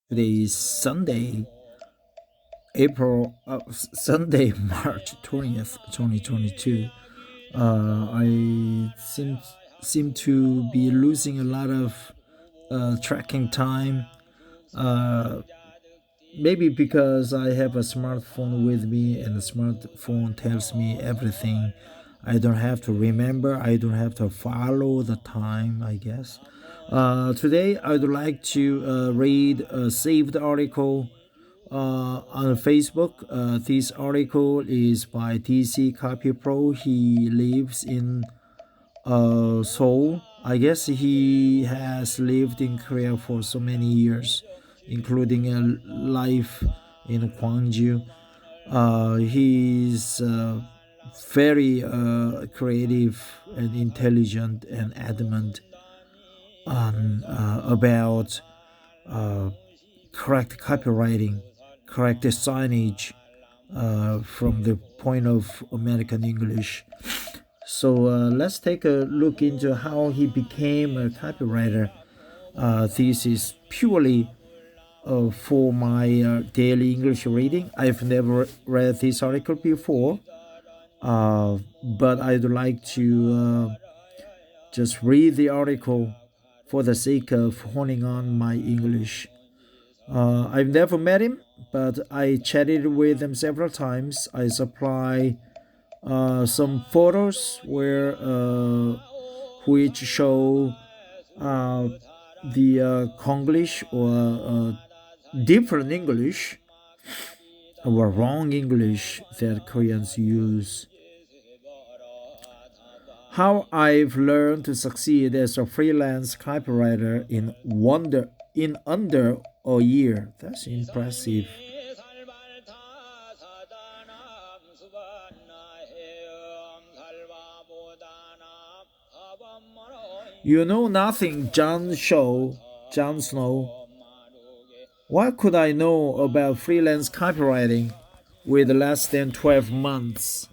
Today is Sunday, March 20th, 2022. I seem to be losing a lot of tracking time. Uh, Maybe because I have a smartphone with me and the smartphone tells me everything. I don't have to remember, I don't have to follow the time, I guess. Today, I would like to read a saved article on Facebook. This article is by DC Copy Pro. He lives in Seoul. I guess he has lived in Korea for so many years, including a life in Gwangju. He's very creative and intelligent and adamant about uh, correct copywriting, correct signage from the point of American English. So let's take a look into how he became a copywriter. This is purely for my daily English reading. I've never read this article before, but I'd like to just read the article for the sake of honing on my English. I've never met him, but I chatted with him several times. I supply some photos which show uh, the Konglish or different English or wrong English that Koreans use. How I've learned to succeed as a freelance copywriter in under a year. That's impressive. You know nothing, Jon Snow. What could I know about freelance copywriting with less than 12 months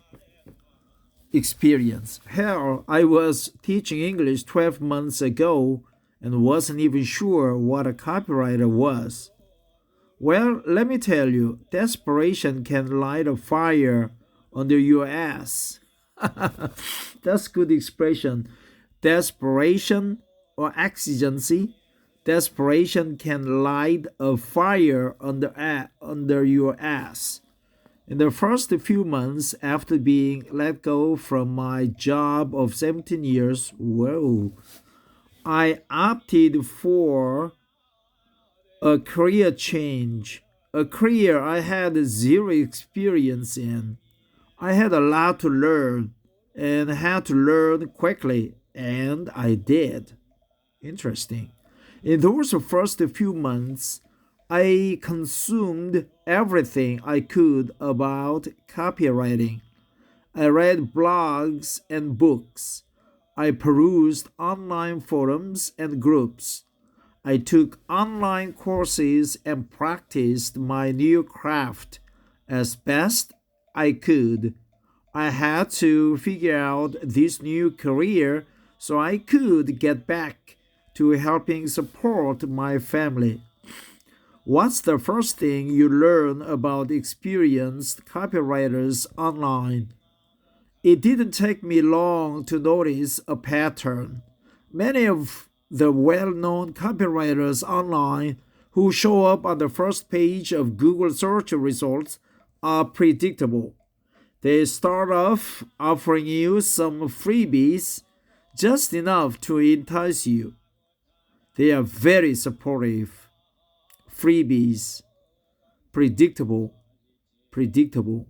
experience? Hell, I was teaching English 12 months ago and wasn't even sure what a copywriter was. Well, let me tell you, desperation can light a fire under your ass. That's good expression. Desperation or exigency. Desperation can light a fire under your ass. In the first few months after being let go from my job of 17 years, whoa, I opted for a career change, a career I had zero experience in. I had a lot to learn and had to learn quickly, and I did. Interesting. In those first few months, I consumed everything I could about copywriting. I read blogs and books. I perused online forums and groups. I took online courses and practiced my new craft as best I could. I had to figure out this new career so I could get back to helping support my family. What's the first thing you learn about experienced copywriters online? It didn't take me long to notice a pattern. Many of the well known copywriters online who show up on the first page of Google search results are predictable. They start off offering you some freebies, just enough to entice you. They are very supportive. Freebies, predictable, predictable.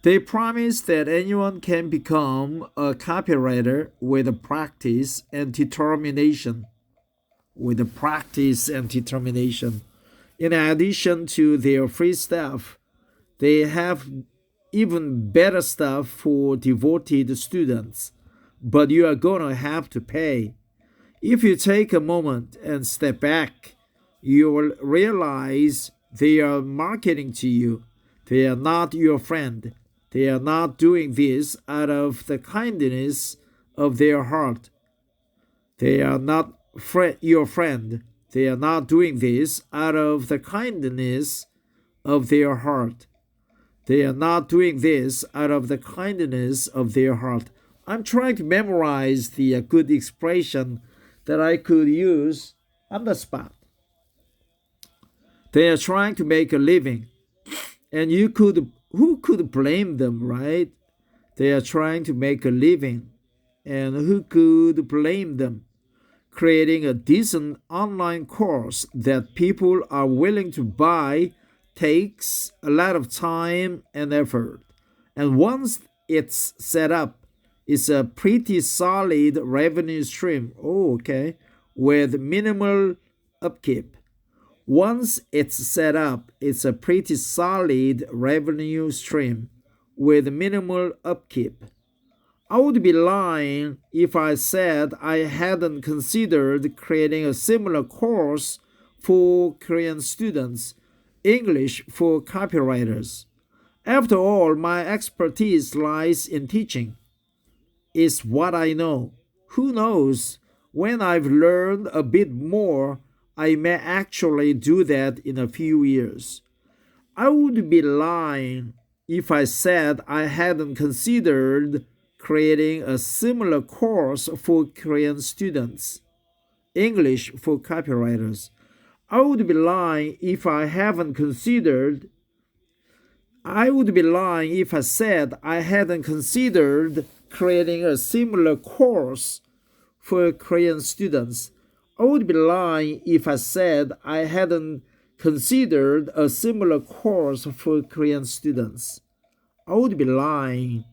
They promise that anyone can become a copywriter with practice and determination. With practice and determination. In addition to their free stuff, they have even better stuff for devoted students. But you are gonna have to pay. If you take a moment and step back, you will realize they are marketing to you. They are not your friend. They are not doing this out of the kindness of their heart. They are not your friend. They are not doing this out of the kindness of their heart. They are not doing this out of the kindness of their heart. I'm trying to memorize the good expression that I could use on the spot. They are trying to make a living. And who could blame them, right? They are trying to make a living. And who could blame them? Creating a decent online course that people are willing to buy takes a lot of time and effort. And once it's set up, it's a pretty solid revenue stream. With minimal upkeep. Once it's set up, it's a pretty solid revenue stream with minimal upkeep. I would be lying if I said I hadn't considered creating a similar course for Korean students, English for copywriters. After all, my expertise lies in teaching. It's what I know. Who knows? When I've learned a bit more, I may actually do that in a few years. I would be lying if I said I hadn't considered creating a similar course for Korean students, English for copywriters. I would be lying if I said I hadn't considered creating a similar course for Korean students. I would be lying if I said I hadn't considered a similar course for Korean students. I would be lying.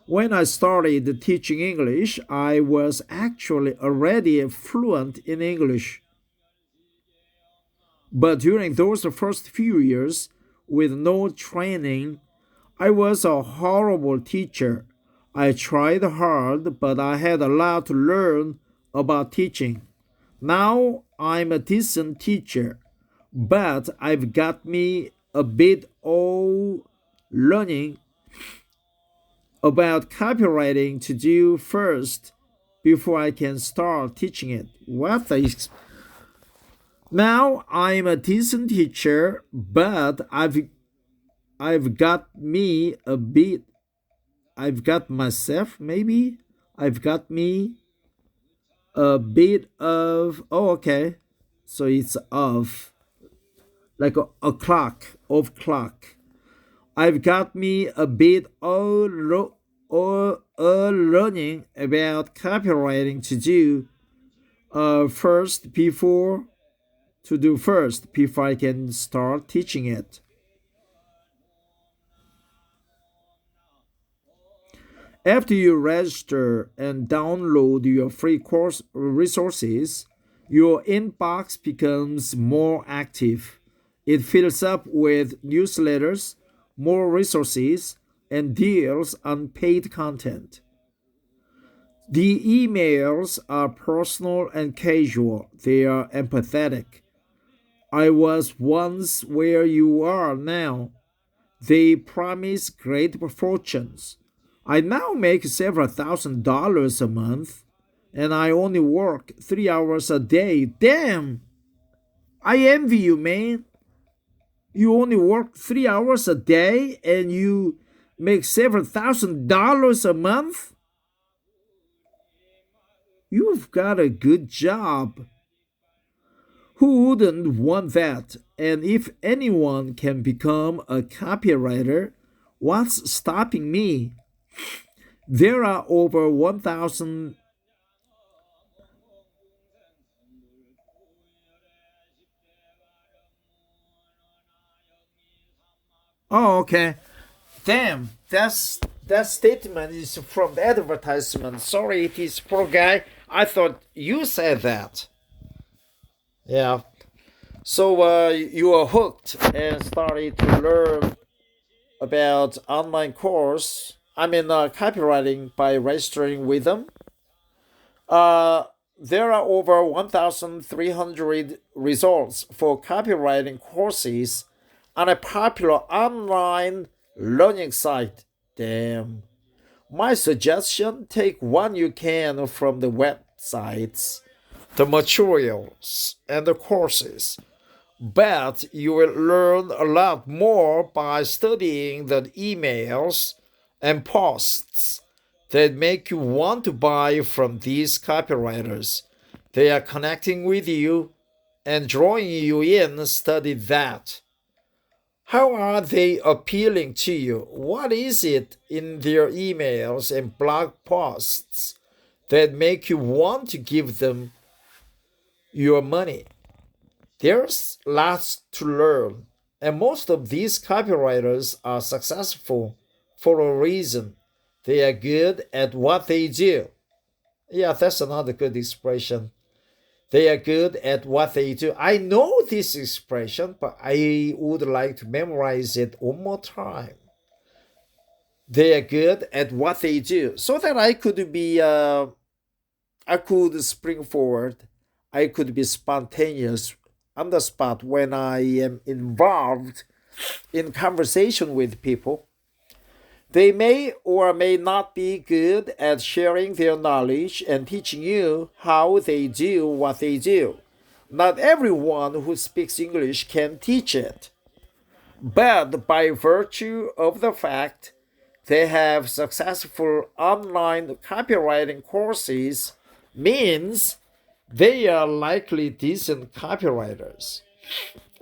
When I started teaching English, I was actually already fluent in English. But during those first few years, with no training, I was a horrible teacher. I tried hard, but I had a lot to learn about teaching. Now I'm a decent teacher, but I've got me a bit of learning about copywriting to do first before I can start teaching it. Now I'm a decent teacher, but I've got me a bit. I've got myself, maybe. I've got me a bit of. So it's of, like a clock, of clock. I've got me a bit of learning about copywriting to do first before I can start teaching it. After you register and download your free course resources, your inbox becomes more active. It fills up with newsletters, more resources, and deals on paid content. The emails are personal and casual. They are empathetic. I was once where you are now. They promise great fortunes. I now make several $1,000s a month, and I only work 3 hours a day. Damn! I envy you, man. You only work 3 hours a day and you make several $1,000s a month? You've got a good job. Who wouldn't want that? And if anyone can become a copywriter, what's stopping me? There are over 1,000. Oh, okay. Damn, that statement is from the advertisement. Sorry, it is poor guy. I thought you said that. Yeah. So you are hooked and started to learn about online course. Copywriting by registering with them. There are over 1,300 results for copywriting courses on a popular online learning site. Damn. My suggestion, take one you can from the websites. the materials and the courses, but you will learn a lot more by studying the emails and posts that make you want to buy from these copywriters. They are connecting with you and drawing you in. Study that. How are they appealing to you? What is it in their emails and blog posts that make you want to give them your money? There's lots to learn, and most of these copywriters are successful for a reason. They are good at what they do. Yeah, that's another good expression. They are good at what they do. I know this expression, but I would like to memorize it one more time. They are good at what they do, so that I could spring forward. I could be spontaneous on the spot when I am involved in conversation with people. They may or may not be good at sharing their knowledge and teaching you how they do what they do. Not everyone who speaks English can teach it, but by virtue of the fact they have successful online copywriting courses means they are likely decent copywriters.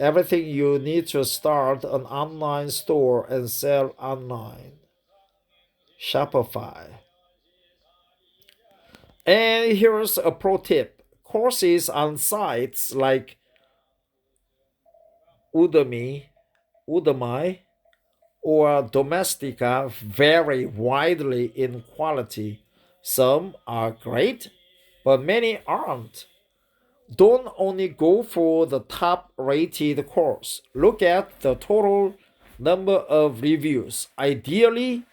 Everything you need to start an online store and sell online. Shopify. And here's a pro tip. Courses on sites like Udemy, or Domestika vary widely in quality. Some are great, but many aren't. Don't only go for the top-rated course. Look at the total number of reviews. Ideally,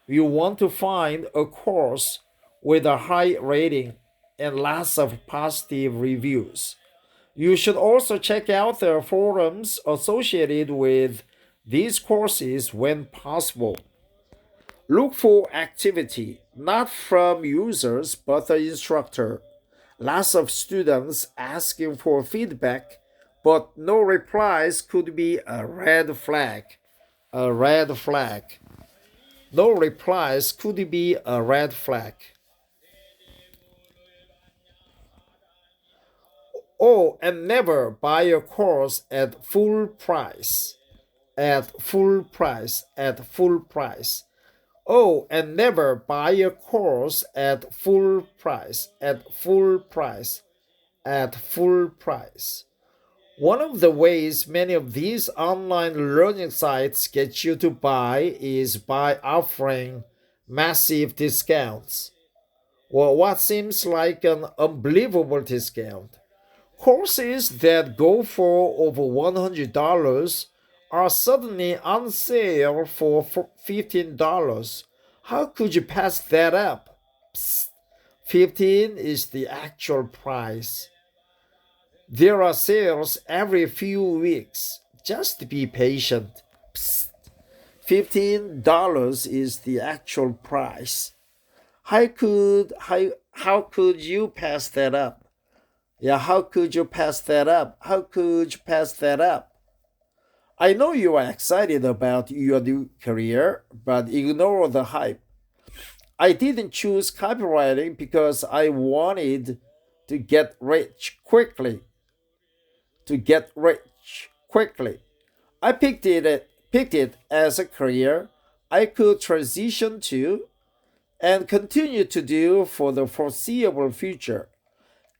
you want to find a course with a high rating and lots of positive reviews. You should also check out the forums associated with these courses when possible. Look for activity, not from users, but the instructor. Lots of students asking for feedback, but no replies could be a red flag. A red flag. No replies could be a red flag. Oh, and never buy a course at full price. At full price. At full price. Oh, and never buy a course at full price. At full price. At full price. One of the ways many of these online learning sites get you to buy is by offering massive discounts. Well, what seems like an unbelievable discount. Courses that go for over $100 are suddenly on sale for $15. How could you pass that up? Psst, 15 is the actual price. There are sales every few weeks. Just be patient. Psst, $15 is the actual price. How could you pass that up? Yeah, how could you pass that up? How could you pass that up? I know you are excited about your new career, but ignore the hype. I didn't choose copywriting because I wanted to get rich quickly. I picked it as a career I could transition to and continue to do for the foreseeable future.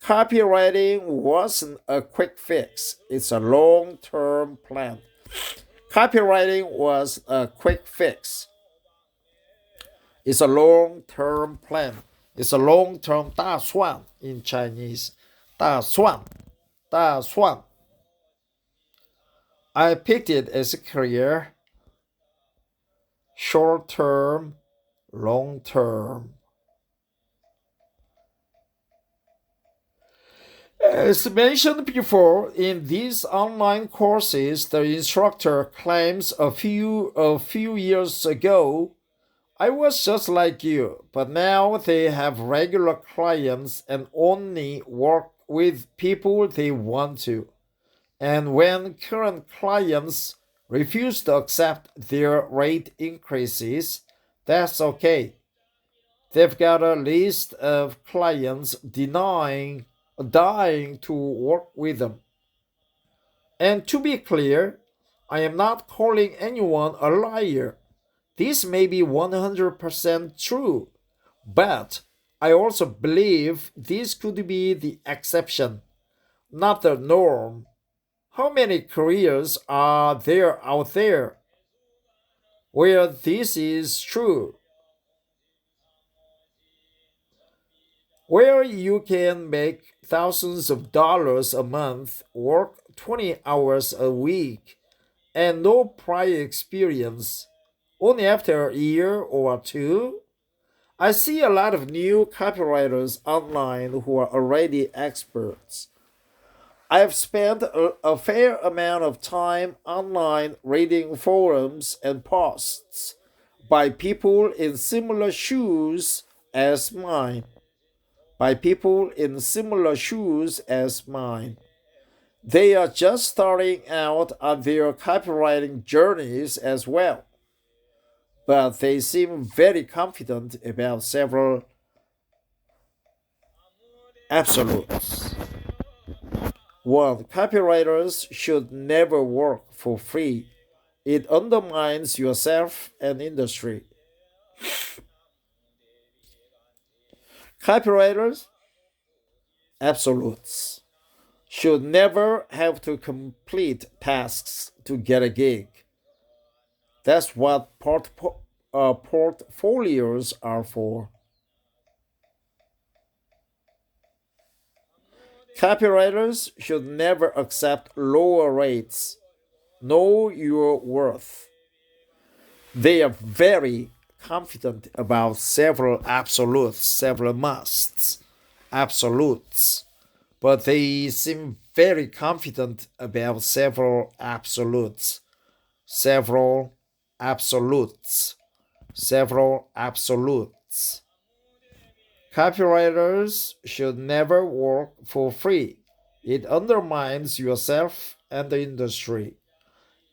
Copywriting wasn't a quick fix. It's a long-term plan. Copywriting was a quick fix. It's a long-term plan. It's a long-term 大算 in Chinese. 大算. I picked it as a career. Short-term, long-term. As mentioned before, in these online courses, the instructor claims a few years ago, I was just like you, but now they have regular clients and only work with people they want to. And when current clients refuse to accept their rate increases, that's okay. They've got a list of clients dying to work with them. And to be clear, I am not calling anyone a liar. This may be 100% true, but I also believe this could be the exception, not the norm. How many careers are there out there where this is true? Where you can make thousands of dollars a month, work 20 hours a week, and no prior experience, only after a year or two? I see a lot of new copywriters online who are already experts. I have spent a fair amount of time online reading forums and posts by people in similar shoes as mine. By people in similar shoes as mine. They are just starting out on their copywriting journeys as well, but they seem very confident about several absolutes. One, copywriters should never work for free. It undermines yourself and industry. Copywriters, absolutes, should never have to complete tasks to get a gig. That's what portfolios are for. Copywriters should never accept lower rates. Know your worth. They are very confident about several absolutes, several musts, absolutes, but they seem very confident about several absolutes, several absolutes, several absolutes. Copywriters should never work for free. It undermines yourself and the industry.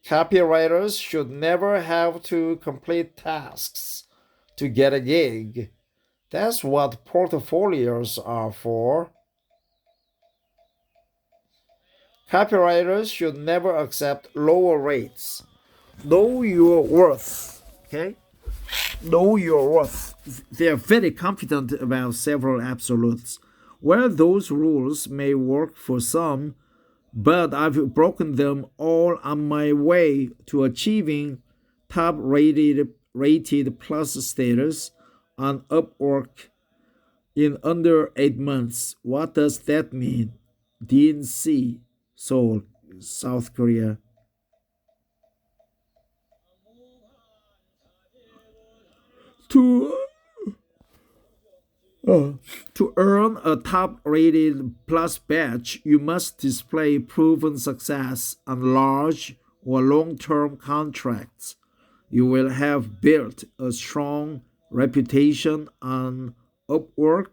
Copywriters should never have to complete tasks to get a gig. That's what portfolios are for. Copywriters should never accept lower rates. Know your worth. Okay? Know your worth. They are very confident about several absolutes. Well, those rules may work for some, but I've broken them all on my way to achieving top rated plus status on Upwork in under 8 months. What does that mean? DC, Seoul, South Korea. To earn a top-rated plus badge, you must display proven success on large or long-term contracts. You will have built a strong reputation on Upwork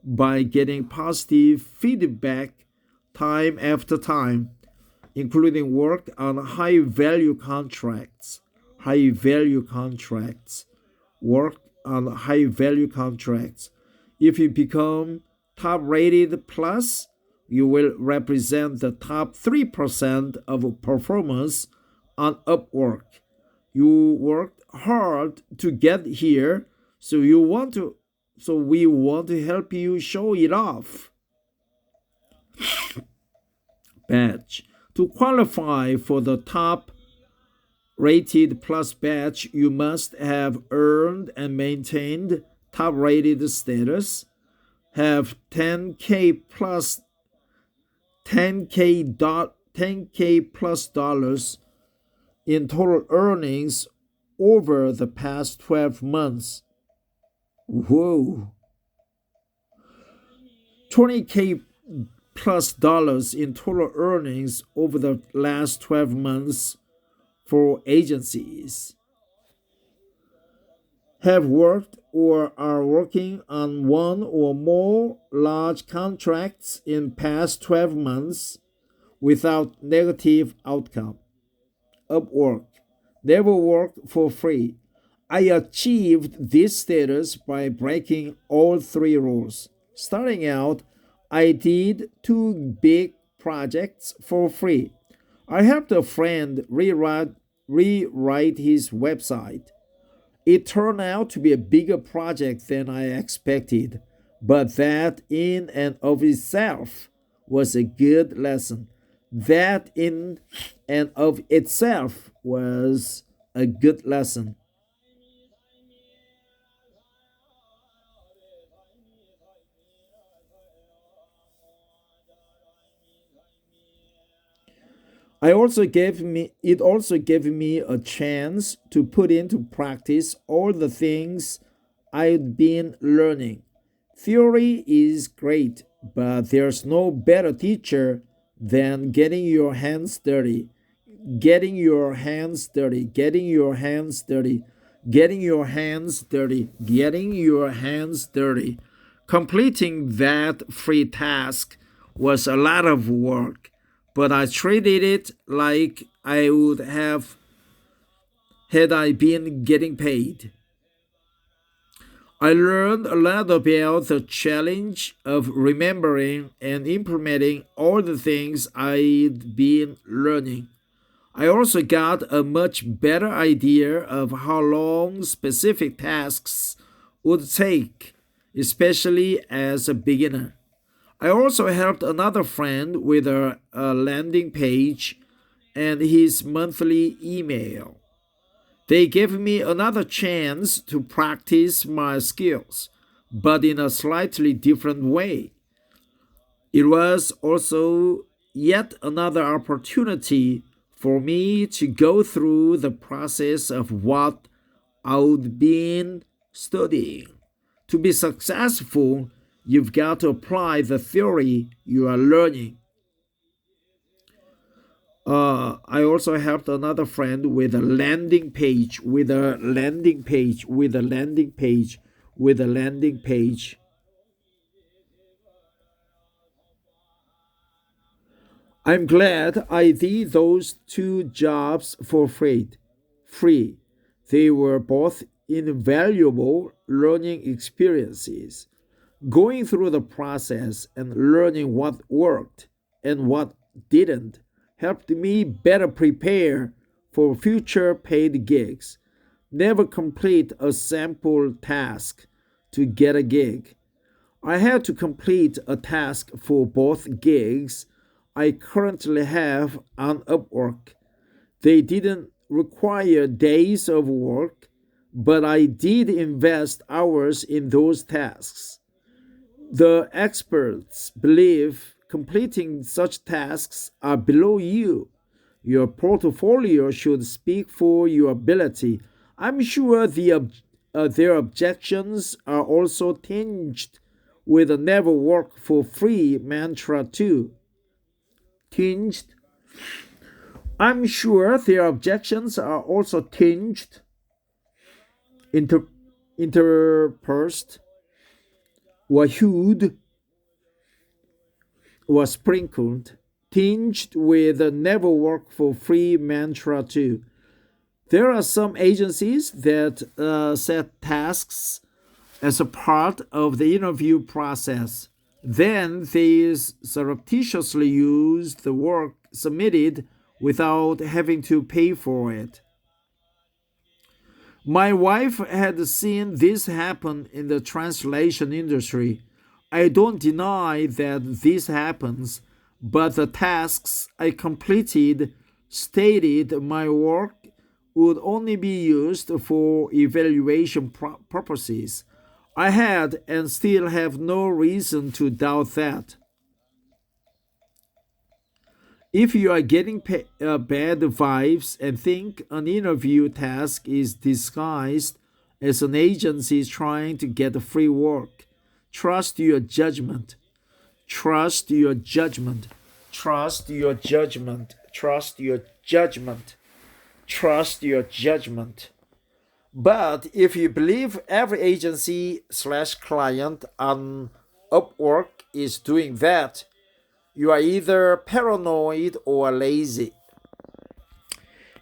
by getting positive feedback time after time, including work on high-value contracts. Work on high-value contracts. If you become top rated plus, you will represent the top 3% of performance on Upwork. You worked hard to get here, so we want to help you show it off. Badge. To qualify for the top rated plus badge, you must have earned and maintained top rated status, have 10K plus dollars in total earnings over the past 12 months. Whoa. 20K plus dollars in total earnings over the last 12 months for agencies. have worked or are working on one or more large contracts in past 12 months without negative outcome. Upwork. Never worked for free. I achieved this status by breaking all three rules. Starting out, I did two big projects for free. I helped a friend rewrite his website. It turned out to be a bigger project than I expected, but that in and of itself was a good lesson. That in and of itself was a good lesson. It also gave me a chance to put into practice all the things I'd been learning. Theory is great, but there's no better teacher than getting your hands dirty. Getting your hands dirty, getting your hands dirty, getting your hands dirty, getting your hands dirty. Completing that free task was a lot of work, but I treated it like I would have had I been getting paid. I learned a lot about the challenge of remembering and implementing all the things I'd been learning. I also got a much better idea of how long specific tasks would take, especially as a beginner. I also helped another friend with a landing page and his monthly email. They gave me another chance to practice my skills, but in a slightly different way. It was also yet another opportunity for me to go through the process of what I'd been studying. To be successful, you've got to apply the theory you are learning. I also helped another friend with a landing page, with a landing page, with a landing page, with a landing page. I'm glad I did those two jobs for free. Free. They were both invaluable learning experiences. Going through the process and learning what worked and what didn't helped me better prepare for future paid gigs. Never complete a sample task to get a gig. I had to complete a task for both gigs I currently have on Upwork. They didn't require days of work, but I did invest hours in those tasks. The experts believe completing such tasks are below you. Your portfolio should speak for your ability. I'm sure their objections are also tinged with a never work for free mantra too. Tinged. I'm sure their objections are also tinged, inter, interpersed, or hued, or sprinkled, tinged with a never work for free mantra too. There are some agencies that set tasks as a part of the interview process. Then they surreptitiously use the work submitted without having to pay for it. My wife had seen this happen in the translation industry. I don't deny that this happens, but the tasks I completed stated my work would only be used for evaluation purposes. I had and still have no reason to doubt that. If you are getting bad vibes and think an interview task is disguised as an agency trying to get free work, trust your judgment. Trust your judgment. Trust your judgment. Trust your judgment. Trust your judgment. But if you believe every agency/client on Upwork is doing that, you are either paranoid or lazy.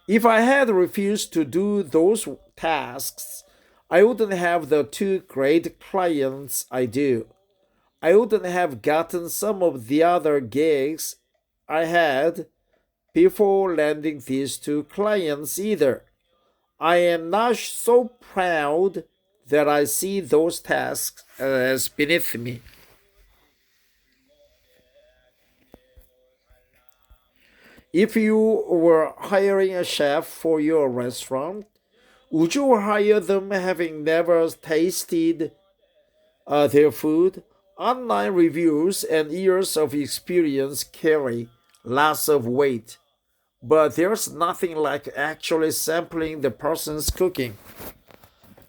If I had refused to do those tasks, I wouldn't have the two great clients I do. I wouldn't have gotten some of the other gigs I had before landing these two clients either. I am not so proud that I see those tasks as beneath me. If you were hiring a chef for your restaurant, would you hire them having never tasted their food? Online reviews and years of experience carry lots of weight, but there's nothing like actually sampling the person's cooking.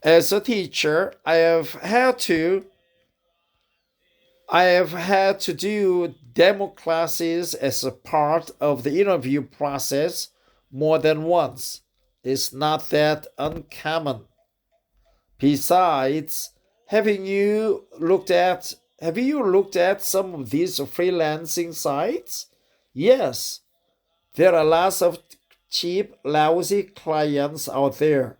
As a teacher, I have had to do demo classes as a part of the interview process more than once. It's not that uncommon. Besides, have you looked at some of these freelancing sites? Yes, there are lots of cheap, lousy clients out there,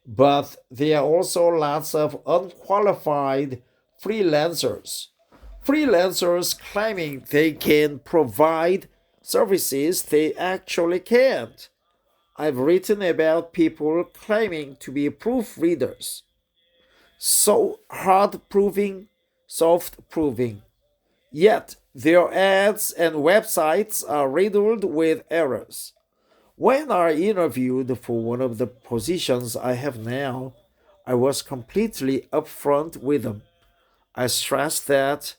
but there are also lots of unqualified freelancers. Freelancers claiming they can provide services they actually can't. I've written about people claiming to be proofreaders. So hard proving, soft proving. Yet their ads and websites are riddled with errors. When I interviewed for one of the positions I have now, I was completely upfront with them. I stressed that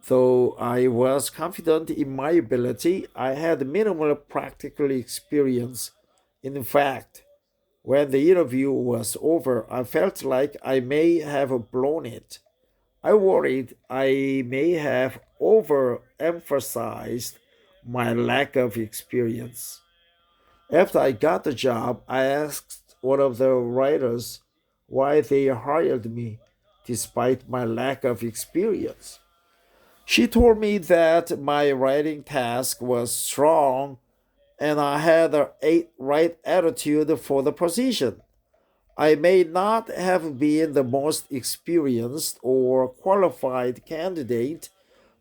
though I was confident in my ability, I had minimal practical experience. In fact, when the interview was over, I felt like I may have blown it. I worried I may have overemphasized my lack of experience. After I got the job, I asked one of the writers why they hired me despite my lack of experience. She told me that my writing task was strong and I had the right attitude for the position. I may not have been the most experienced or qualified candidate,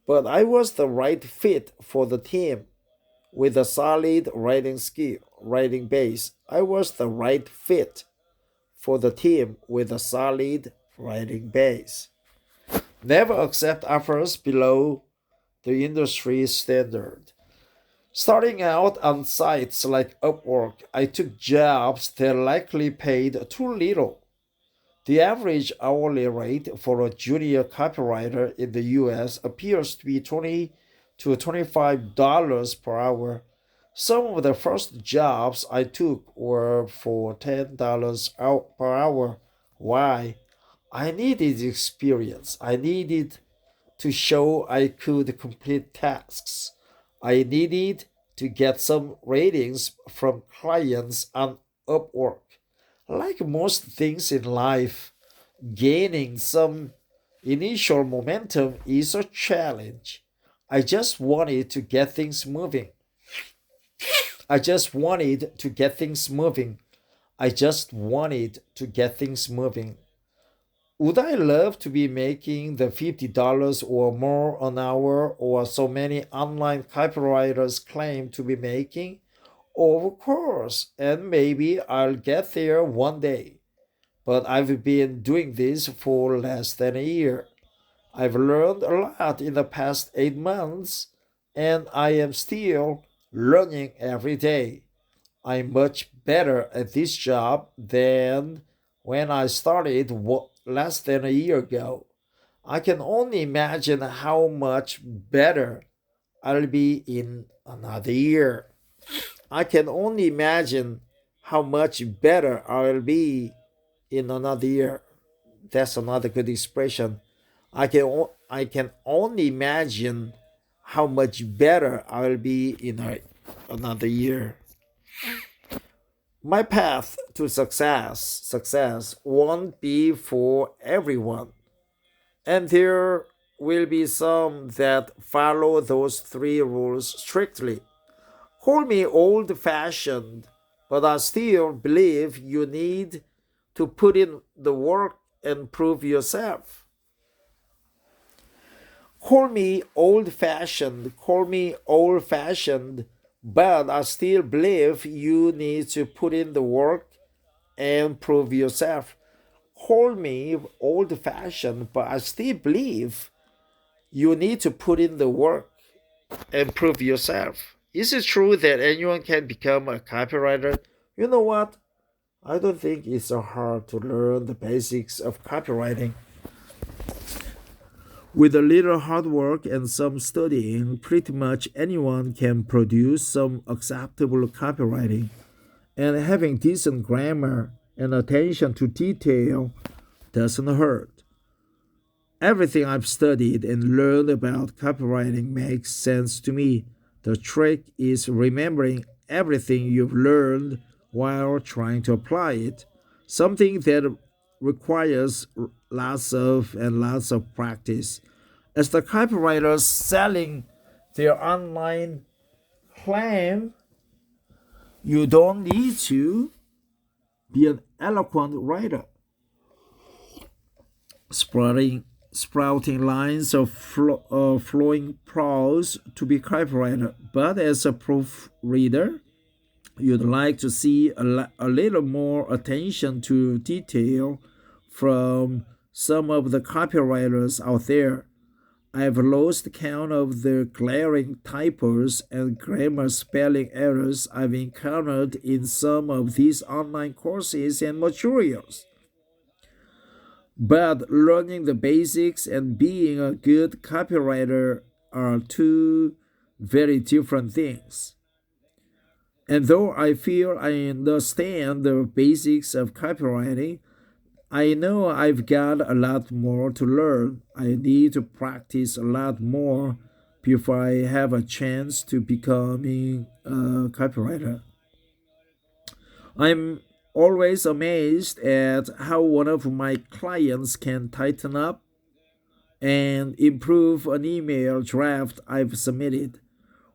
but I was the right fit for the team with a solid writing base. I was the right fit for the team with a solid writing base. Never accept offers below the industry standard. Starting out on sites like Upwork, I took jobs that likely paid too little. The average hourly rate for a junior copywriter in the US appears to be $20 to $25 per hour. Some of the first jobs I took were for $10 per hour. Why? I needed experience. I needed to show I could complete tasks. I needed to get some ratings from clients on Upwork. Like most things in life, gaining some initial momentum is a challenge. I just wanted to get things moving. I just wanted to get things moving. I just wanted to get things moving. Would I love to be making the $50 or more an hour or so many online copywriters claim to be making? Of course, and maybe I'll get there one day. But I've been doing this for less than a year. I've learned a lot in the past 8 months, and I am still learning every day. I'm much better at this job than when I started less than a year ago. I can only imagine how much better I'll be in another year. I can only imagine how much better I'll be in another year. That's another good expression. I can only imagine how much better I'll be in another year. My path to success won't be for everyone. And there will be some that follow those three rules strictly. Call me old fashioned, but I still believe you need to put in the work and prove yourself. Call me old fashioned, but I still believe you need to put in the work and prove yourself. Call me old fashioned, but I still believe you need to put in the work and prove yourself. Is it true that anyone can become a copywriter? You know what? I don't think it's so hard to learn the basics of copywriting. With a little hard work and some studying, pretty much anyone can produce some acceptable copywriting. And having decent grammar and attention to detail doesn't hurt. Everything I've studied and learned about copywriting makes sense to me. The trick is remembering everything you've learned while trying to apply it, something that requires lots of practice. As the copywriters selling their online claim, you don't need to be an eloquent writer, sprouting lines of flowing prose to be copywriter. But as a proofreader, you'd like to see a little more attention to detail from some of the copywriters out there. I've lost count of the glaring typos and grammar spelling errors I've encountered in some of these online courses and materials. But learning the basics and being a good copywriter are two very different things. And though I feel I understand the basics of copywriting, I know I've got a lot more to learn. I need to practice a lot more before I have a chance to becoming a copywriter. I'm always amazed at how one of my clients can tighten up and improve an email draft I've submitted.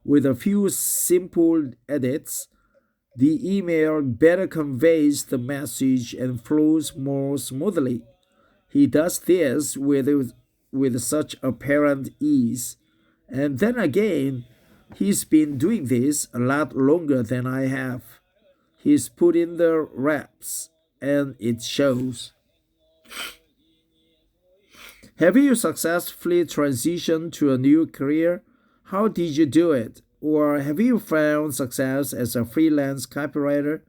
With a few simple edits, the email better conveys the message and flows more smoothly. He does this with such apparent ease. And then again, he's been doing this a lot longer than I have. He's put in the reps, and it shows. Have you successfully transitioned to a new career? How did you do it? Or have you found success as a freelance copywriter?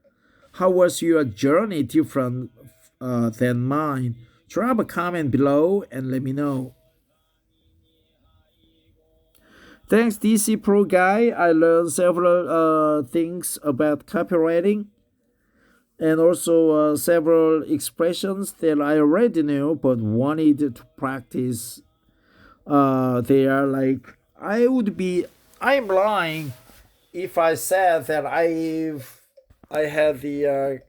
How was your journey different than mine? Drop a comment below and let me know. Thanks, DC Pro guy. I learned several things about copywriting and also several expressions that I already knew but wanted to practice. They are like I'm lying if I said that I had the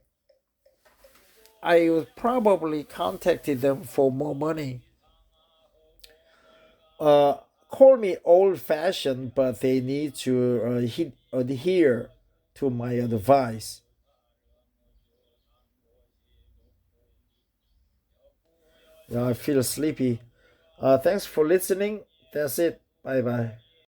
I would probably contacted them for more money. Uh, Call me old fashioned, but they need to adhere to my advice. Yeah, I feel sleepy. Thanks for listening. That's it. Bye bye.